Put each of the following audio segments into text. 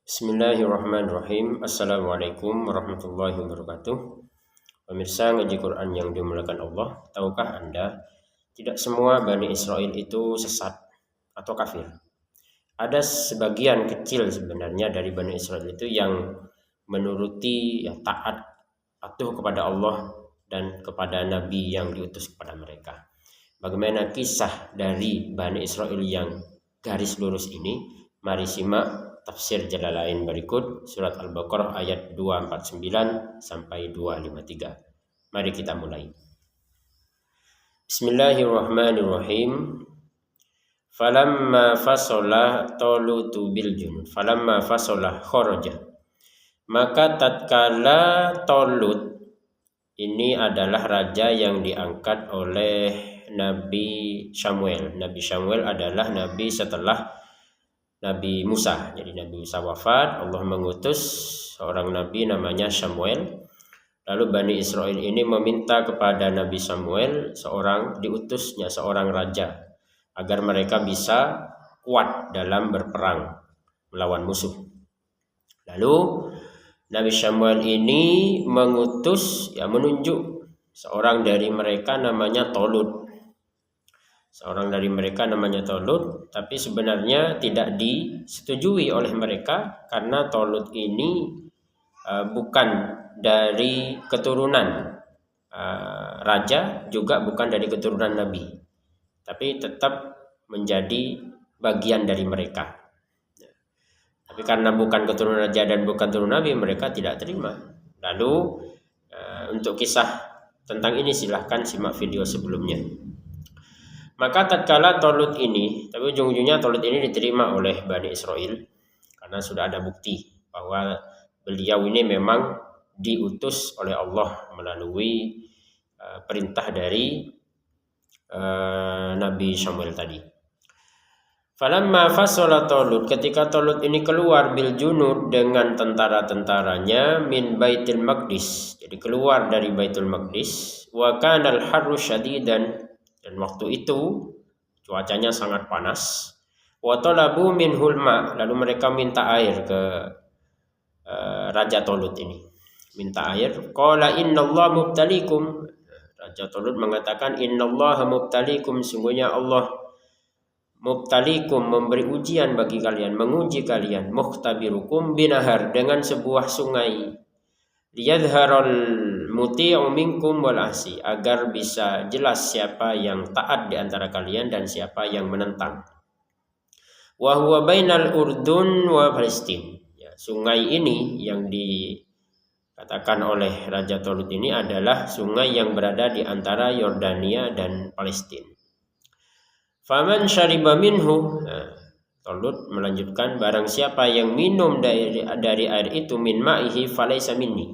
Bismillahirrahmanirrahim. Assalamualaikum warahmatullahi wabarakatuh. Pemirsa ngaji Quran yang dimuliakan Allah, tahukah Anda tidak semua Bani Israel itu sesat atau kafir? Ada sebagian kecil sebenarnya dari Bani Israel itu yang menuruti, taat, patuh kepada Allah dan kepada Nabi yang diutus kepada mereka. Bagaimana kisah dari Bani Israel yang garis lurus ini? Mari simak tafsir Jalalain berikut, surat Al-Baqarah ayat 249 sampai 253. Mari kita mulai. Bismillahirrahmanirrahim. Falamma fasala Talutu bil junud. Falamma fasala kharaja. Maka tatkala Talut, ini adalah raja yang diangkat oleh Nabi Samuel. Nabi Samuel adalah nabi setelah Nabi Musa. Jadi Nabi Musa wafat, Allah mengutus seorang nabi namanya Samuel. Lalu Bani Israel ini meminta kepada Nabi Samuel diutusnya seorang raja agar mereka bisa kuat dalam berperang melawan musuh. Lalu Nabi Samuel ini menunjuk seorang dari mereka namanya Talut. Tapi sebenarnya tidak disetujui oleh mereka karena Talut ini bukan dari keturunan raja, juga bukan dari keturunan nabi, tapi tetap menjadi bagian dari mereka. Tapi karena bukan keturunan raja dan bukan keturunan nabi, mereka tidak terima. Lalu untuk kisah tentang ini silahkan simak video sebelumnya. Maka tatkala Talut ini, tapi ujung-ujungnya Talut ini diterima oleh Bani Israel karena sudah ada bukti bahwa beliau ini memang diutus oleh Allah melalui perintah dari Nabi Samuel tadi. Falamma fasala Talut, ketika Talut ini keluar bil junud dengan tentara-tentaranya min Baitul Maqdis, jadi keluar dari Baitul Maqdis, wa kana al-harru syadidan, dan waktu itu cuacanya sangat panas. Wa talabu minhul ma, lalu mereka minta air ke Raja Talut ini. Minta air. Qala innallaha mubtalikum. Raja Talut mengatakan innallaha mubtalikum, sungguhnya Allah mubtalikum, memberi ujian bagi kalian, menguji kalian, mukhtabirukum binahar, dengan sebuah sungai. Liyadharal muti'u minkum wal asi, agar bisa jelas siapa yang taat di antara kalian dan siapa yang menentang. Wa huwa bainal Urdun wa Palestin. Ya, sungai ini yang dikatakan oleh Raja Talut ini adalah sungai yang berada di antara Yordania dan Palestina. Faman syariba minhu, Talut melanjutkan, barang siapa yang minum dari air itu, min ma'ihi falaysa minni,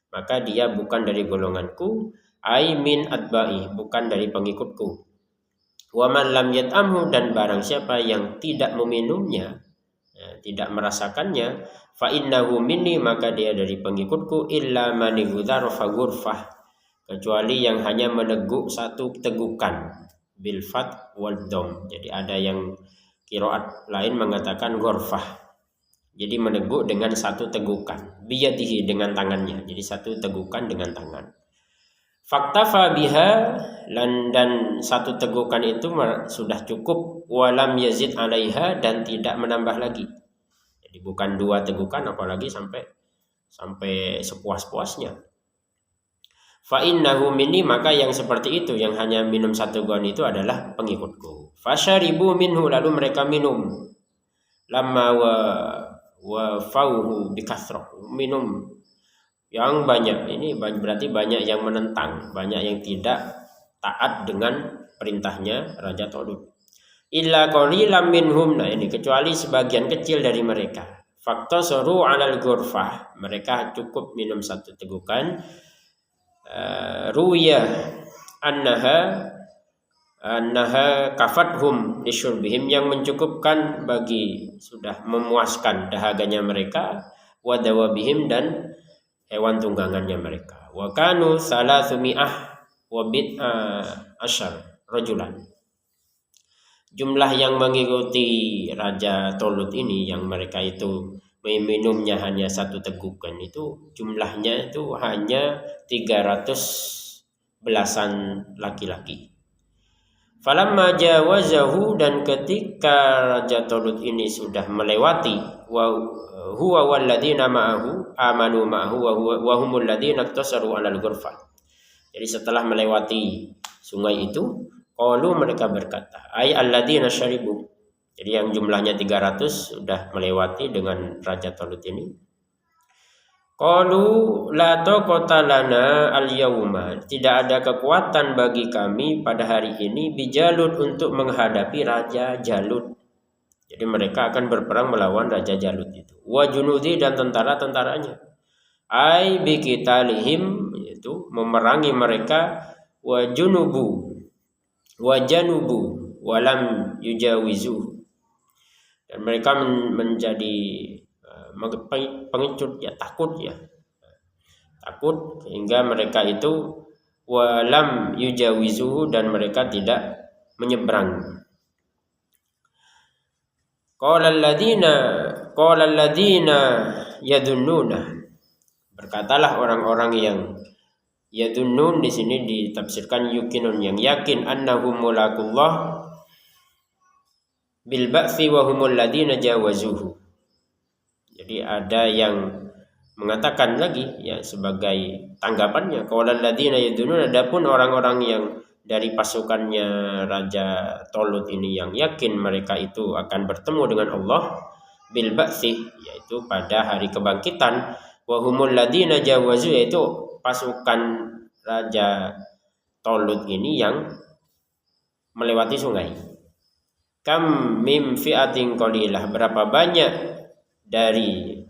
maka dia bukan dari golonganku, ai min atba'i, bukan dari pengikutku. Wa man lam yat'amhu, dan barang siapa yang tidak meminumnya, tidak merasakannya, fa innahu minni, maka dia dari pengikutku, illa man ghudharfa ghurfah, kecuali yang hanya meneguk satu tegukan, bil fat wal dom. Jadi ada yang qiraat lain mengatakan ghurfah, jadi meneguk dengan satu tegukan, biyadihi, dengan tangannya, jadi satu tegukan dengan tangan. Faktafa biha, dan satu tegukan itu sudah cukup, walam yazid alaiha, dan tidak menambah lagi. Jadi bukan dua tegukan, apalagi sampai sepuas-puasnya. Fa innahu minni, maka yang seperti itu, yang hanya minum satu gon itu adalah pengikutku. Fasyaribu minhu, lalu mereka minum. Lama wa fauhu bikathrah, minum yang banyak. Ini berarti banyak yang menentang, banyak yang tidak taat dengan perintahnya Raja Talut. Illa qalilam minhum, nah ini kecuali sebagian kecil dari mereka. Faktasaru 'alal ghurfah, mereka cukup minum satu tegukan. Ruya annaha kafathum lisyurbihim, yang mencukupkan bagi, sudah memuaskan dahaganya mereka, wa dawabihim, dan hewan tunggangannya mereka. Wa kanu 300 wa bid'a asyar rajulan, jumlah yang mengikuti Raja Talut ini, yang mereka itu minumnya hanya 1 teguk kan, itu jumlahnya itu hanya 300 belasan laki-laki. Falamma jawazahu, dan ketika Raja Talut ini sudah melewati, wa huwa walladzina ma'ahu amanu ma'ahu wa humul ladzina iktasaru 'alal ghurfah. Jadi setelah melewati sungai itu, qalu, mereka berkata, ay alladzina syaribu. Jadi yang jumlahnya 300 sudah melewati dengan Raja Talut ini. Qalu la taqata lana al-yauma, tidak ada kekuatan bagi kami pada hari ini bijalut, untuk menghadapi Raja Jalut. Jadi mereka akan berperang melawan Raja Jalut itu. Wa junudi, dan tentara-tentaranya. Ai bi qitalihim, yaitu memerangi mereka. Wa junubu wa janubu walam yujawizu, dan mereka menjadi pengecut ya, takut sehingga mereka itu walam yujawizu, dan mereka tidak menyeberang. Qala alladziina yadunnuna, berkatalah orang-orang yang yadunnun di sini ditafsirkan yukinun, yang yakin, annahum mulaqullah bil ba'tsi wa humul ladziina jawazuhu. Jadi ada yang mengatakan lagi ya sebagai tanggapannya, qaulal ladzina yadunun, adapun orang-orang yang dari pasukannya Raja Talut ini yang yakin mereka itu akan bertemu dengan Allah bil ba'tsi, yaitu pada hari kebangkitan, wa humul ladzina jawazu, yaitu pasukan Raja Talut ini yang melewati sungai. Kam mim fi'atin qalilah, berapa banyak dari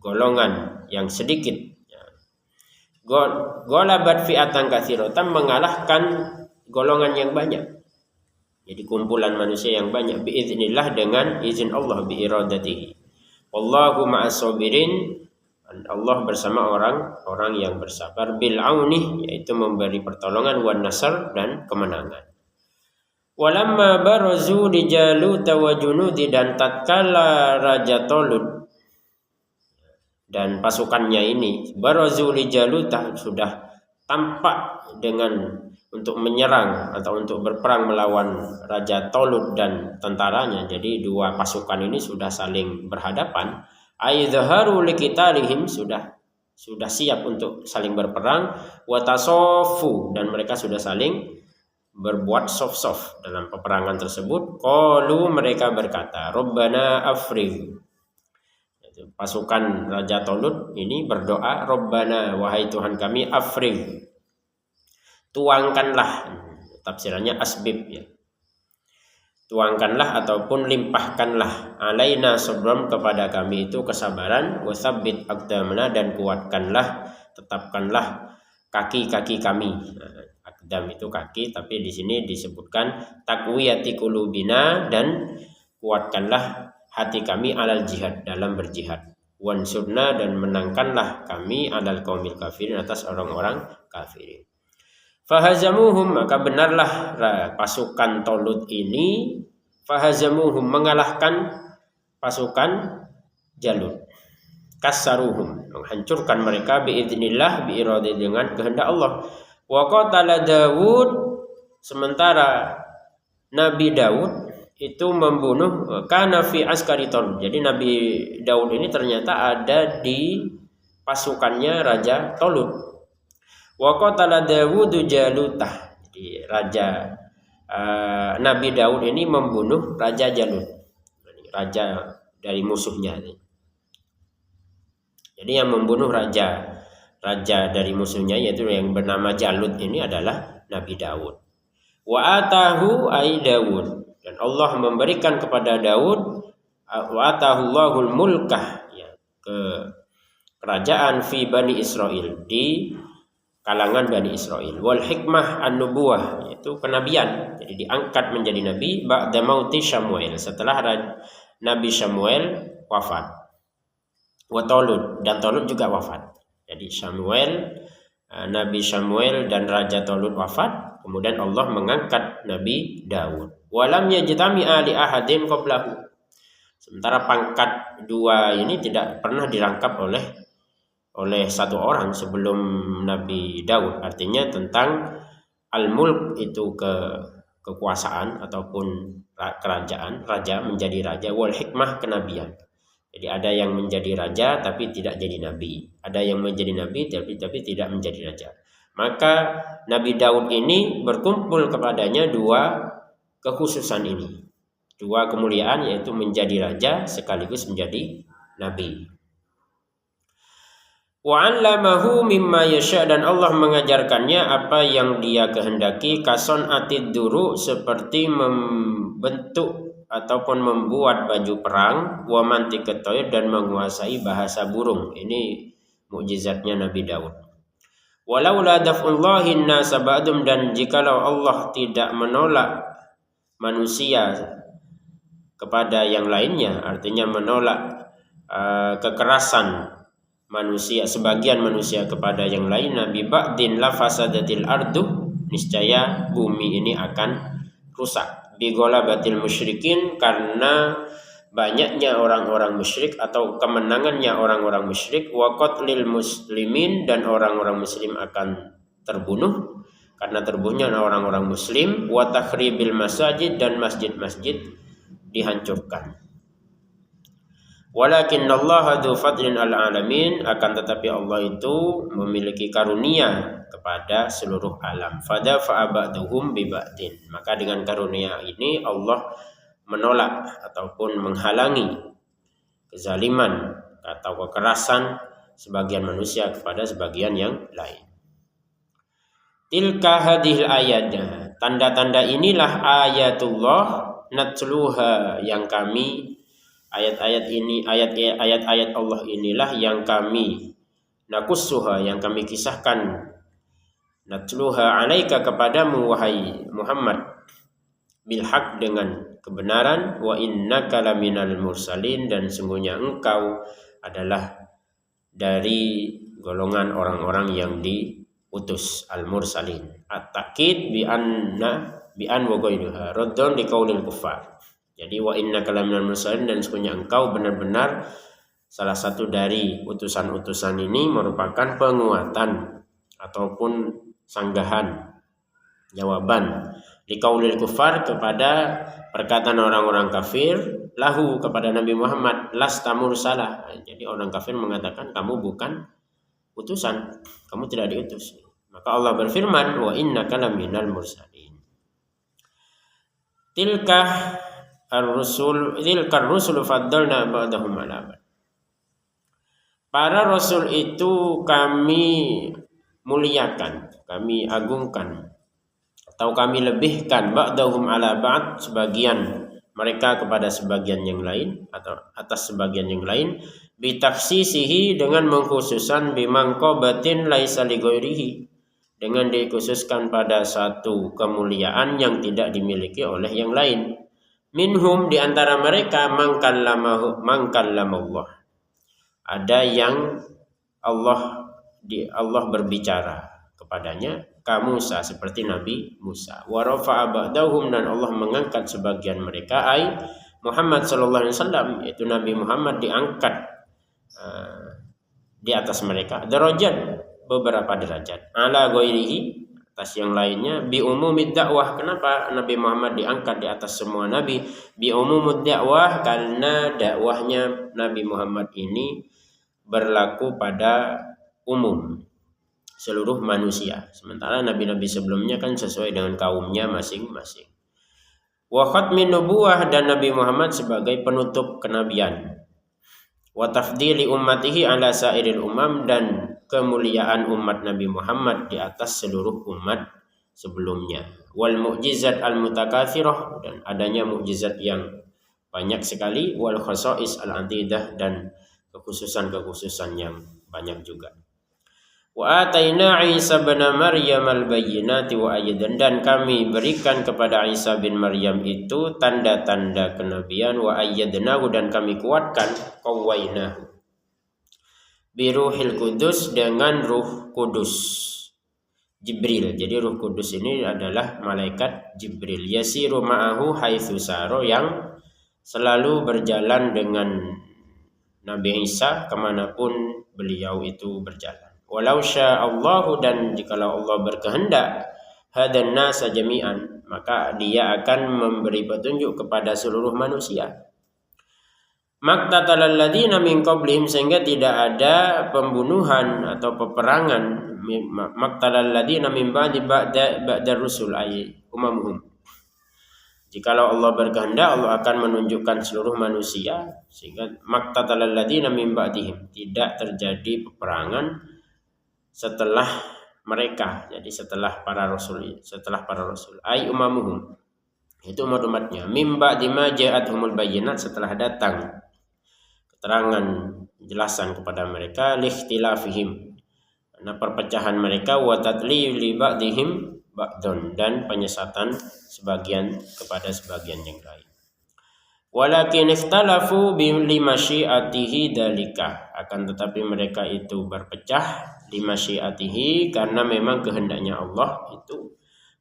golongan yang sedikit, golabat fi'atan katsiratan, mengalahkan golongan yang banyak. Jadi kumpulan manusia yang banyak, biiznillah, dengan izin Allah, biiradatihi. Wallahu ma'as sabirin, Allah bersama orang-orang yang bersabar, bil auni, yaitu memberi pertolongan, wan nasr, dan kemenangan. Walamma barazu li Jalut wa junudi, dan tatkala Raja Talut dan pasukannya ini, barazu li Jalut, sudah tampak dengan untuk menyerang atau untuk berperang melawan Raja Talut dan tentaranya. Jadi dua pasukan ini sudah saling berhadapan. Aidharu liqitalihim, sudah siap untuk saling berperang. Wa tasofu, dan mereka sudah saling berbuat soft dalam peperangan tersebut. Qalu, mereka berkata, Rabbana afrigh. Pasukan Raja Talut ini berdoa, Rabbana, wahai Tuhan kami, afrigh, tuangkanlah, tafsirannya asbib ya, tuangkanlah ataupun limpahkanlah, alaina sabran, kepada kami itu kesabaran, wasabbit aqdamana, dan kuatkanlah, tetapkanlah kaki-kaki kami. Akdam itu kaki, tapi di sini disebutkan taqwiyati qulubina, dan kuatkanlah hati kami alal jihad, dalam berjihad. Wansurna, dan menangkanlah kami alal qaumil kafirin, atas orang-orang kafirin. Fahazamuhum, maka benarlah pasukan Talut ini, fahazamuhum, mengalahkan pasukan Jalut. Kassaruhum, menghancurkan mereka, biidznillah, biiradi, dengan kehendak Allah. Wa qatala Daud, sementara Nabi Daud itu membunuh, kana fi askari Talut. Jadi Nabi Daud ini ternyata ada di pasukannya Raja Talut. Wa qatala Dawudu Jalutah. Jadi Nabi Daud ini membunuh Raja Jalut, raja dari musuhnya. Jadi yang membunuh raja dari musuhnya, yaitu yang bernama Jalut ini, adalah Nabi Daud. Wa atahu ay Daud, dan Allah memberikan kepada Daud, wa atahu Allahul mulkah, ya, kerajaan fi Bani Israel, di kalangan Bani Israel. Wal hikmah an-nubuwah, yaitu kenabian. Jadi diangkat menjadi nabi ba'da mauti Samuel, setelah Nabi Samuel wafat. Wa Talut, dan Talut juga wafat. Jadi Nabi Samuel dan Raja Talut wafat, kemudian Allah mengangkat Nabi Daud. Walam yajtami'a li ahadin qablahu, Sementara pangkat dua ini tidak pernah dirangkap oleh satu orang sebelum Nabi Daud. Artinya tentang al-mulk itu kekuasaan ataupun kerajaan, raja menjadi raja, wal hikmah kenabian. Jadi ada yang menjadi raja tapi tidak jadi nabi, ada yang menjadi nabi tapi tidak menjadi raja. Maka Nabi Daud ini berkumpul kepadanya dua kekhususan ini, dua kemuliaan, yaitu menjadi raja sekaligus menjadi nabi. Wa 'allamahu mimma yasha, dan Allah mengajarkannya apa yang Dia kehendaki, kason atid duru, seperti membentuk ataupun membuat baju perang, wa mantiqat thair, dan menguasai bahasa burung. Ini mukjizatnya Nabi Daud. Walaula daf'ullahi an-nasa ba'dum, dan jikalau Allah tidak menolak manusia kepada yang lainnya, artinya menolak kekerasan manusia, sebagian manusia kepada yang lain, nabi ba'din la fasadatil ardu, niscaya bumi ini akan rusak, bi ghalabatil musyrikin, karena banyaknya orang-orang musyrik atau kemenangannya orang-orang musyrik, wa qatlil muslimin, dan orang-orang muslim akan terbunuh karena terbunuhnya orang-orang muslim, wa takhribil masajid, dan masjid-masjid dihancurkan. Walakinallaha dzu fadlin al alamin, akan tetapi Allah itu memiliki karunia kepada seluruh alam. Fadafa ba'duhum bi ba'din, maka dengan karunia ini Allah menolak ataupun menghalangi kezaliman atau kekerasan sebagian manusia kepada sebagian yang lain. Tilka hadhil ayat, tanda-tanda inilah ayatullah natluha, yang kami ayat-ayat ini, ayat-ayat Allah inilah yang kami nakussuha, yang kami kisahkan, natluha alaika, kepadamu wahai Muhammad, bilhaq, dengan kebenaran, wa innaka laminal mursalin, dan sungguhnya engkau adalah dari golongan orang-orang yang diutus, al-mursalin. At-ta'kid bi an wa ghairuha raddun liqaulil kuffar. Jadi wa innaka laminal mursalin, dan sesungguhnya engkau benar-benar salah satu dari utusan-utusan ini, merupakan penguatan ataupun sanggahan, jawaban liqaulil kuffar, kepada perkataan orang-orang kafir, lahu, kepada Nabi Muhammad, lasta mursalah. Jadi orang kafir mengatakan kamu bukan utusan, kamu tidak diutus. Maka Allah berfirman, wa innaka laminal mursalin. Tilka ar-rusul faddalna ba'dahum 'ala ba'd. Para rasul itu kami muliakan, kami agungkan, atau kami lebihkan, ba'dahum 'ala ba'd, sebagian mereka kepada sebagian yang lain atau atas sebagian yang lain, bitakhsisihi, dengan mengkhususkan, bimangqabatin laisa li ghairihi, dengan dikhususkan pada satu kemuliaan yang tidak dimiliki oleh yang lain. Minhum, di antara mereka, man kallamallah, ada yang Allah berbicara kepadanya, ka Musa, seperti Nabi Musa. Wa rafa'a ba'dahum, dan Allah mengangkat sebagian mereka, ai Muhammad sallallahu alaihi wasallam, yaitu Nabi Muhammad diangkat di atas mereka, derajat, beberapa derajat, ala ghairihi, atas yang lainnya, bi umumid dakwah. Kenapa Nabi Muhammad diangkat di atas semua nabi? Bi umumid dakwah, karena dakwahnya Nabi Muhammad ini berlaku pada umum, seluruh manusia. Sementara nabi-nabi sebelumnya kan sesuai dengan kaumnya masing-masing. Wa khatmin nubuwah, dan Nabi Muhammad sebagai penutup kenabian. Wa tafdili ummatihi ala sairil umam, dan kemuliaan umat Nabi Muhammad di atas seluruh umat sebelumnya. Wal mu'jizat al mutakatsirah, dan adanya mukjizat yang banyak sekali. Wal khasa'is al adidah, dan kekhususan-kekhususan yang banyak juga. Wa ataina Isa bin Maryam al-bayyinati wa ayyadan, dan kami berikan kepada Isa bin Maryam itu tanda-tanda kenabian, wa ayyadnahu, dan kami kuatkan, qawwainahu, biruhil kudus, dengan ruh kudus, Jibril. Jadi ruh kudus ini adalah malaikat Jibril, yasiru ma'ahu haitsu saro, yang selalu berjalan dengan Nabi Isa kemanapun beliau itu berjalan. Walau sya'allahu, dan jikalau Allah berkehendak, hadan nasa jami'an, maka dia akan memberi petunjuk kepada seluruh manusia. Maqtatalal ladzina min qablihim, sehingga tidak ada pembunuhan atau peperangan. Maqtalal ladzina min ba'da rusul ay umamuhum. Jikalau Allah berkehendak, Allah akan menunjukkan seluruh manusia, sehingga maqtatalal ladzina min ba'dihim, tidak terjadi peperangan setelah mereka, jadi setelah para rasul, ay umamuhum, itu umat-umatnya, mim ba'di ma ja'atuhumul bayyinat, setelah datang keterangan jelasan kepada mereka, likhtilafihim, karena perpecahan mereka, wa tatlili ba'dihim ba'dun, dan penyesatan sebagian kepada sebagian yang lain. Walakin ikhtalafu bi masyiatihi dalika, akan tetapi mereka itu berpecah li masyiatihi, karena memang kehendaknya Allah itu.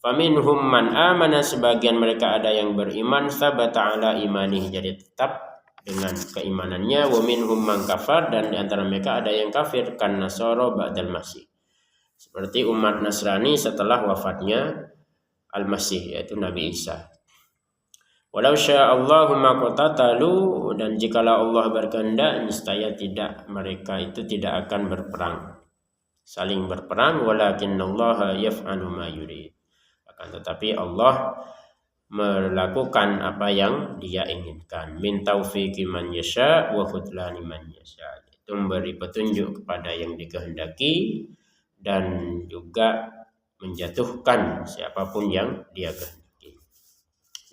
Faminhum man amana, sebagian mereka ada yang beriman, sabata ala imanihi, jadi tetap dengan keimanannya. Wa minhum man kafar, dan di antara mereka ada yang kafir, kan nasara ba'dal masih, seperti umat Nasrani setelah wafatnya Al-Masih, yaitu Nabi Isa. Walau sya'allahu ma qatatalu, dan jikalau Allah berkehendak, niscaya mereka itu tidak akan berperang, saling berperang. Walakinallaha yaf'alu ma yurid, akan tetapi Allah melakukan apa yang Dia inginkan. Min taufiqi man yasha wa khudlani man yasha, itu memberi petunjuk kepada yang dikehendaki dan juga menjatuhkan siapapun yang Dia kehendaki.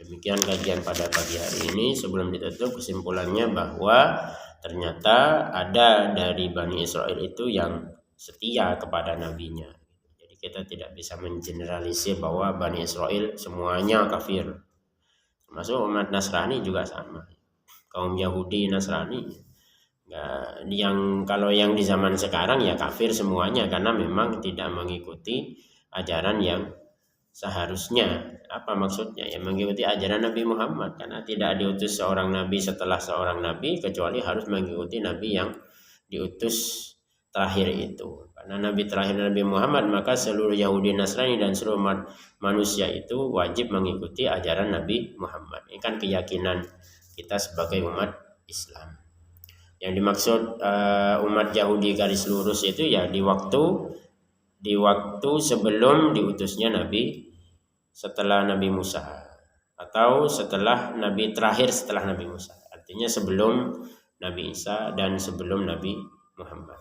Demikian kajian pada pagi hari ini. Sebelum ditutup, kesimpulannya bahwa ternyata ada dari Bani Israel itu yang setia kepada nabinya. Jadi kita tidak bisa mengeneralisir bahwa Bani Israel semuanya kafir. Termasuk umat Nasrani juga sama. Kaum Yahudi Nasrani, kalau yang di zaman sekarang ya kafir semuanya, karena memang tidak mengikuti ajaran yang seharusnya. Apa maksudnya? Ya mengikuti ajaran Nabi Muhammad, karena tidak diutus seorang nabi setelah seorang nabi kecuali harus mengikuti nabi yang diutus terakhir itu. Karena nabi terakhir Nabi Muhammad, maka seluruh Yahudi Nasrani dan seluruh manusia itu wajib mengikuti ajaran Nabi Muhammad. Ini kan keyakinan kita sebagai umat Islam. Yang dimaksud umat Yahudi garis lurus itu ya di waktu sebelum diutusnya Nabi, setelah Nabi Musa, atau setelah Nabi terakhir setelah Nabi Musa, artinya sebelum Nabi Isa dan sebelum Nabi Muhammad.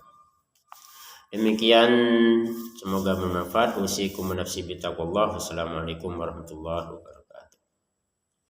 Demikian, semoga bermanfaat. Usikum nafsi bitaqwallah. Wassalamualaikum warahmatullahi wabarakatuh.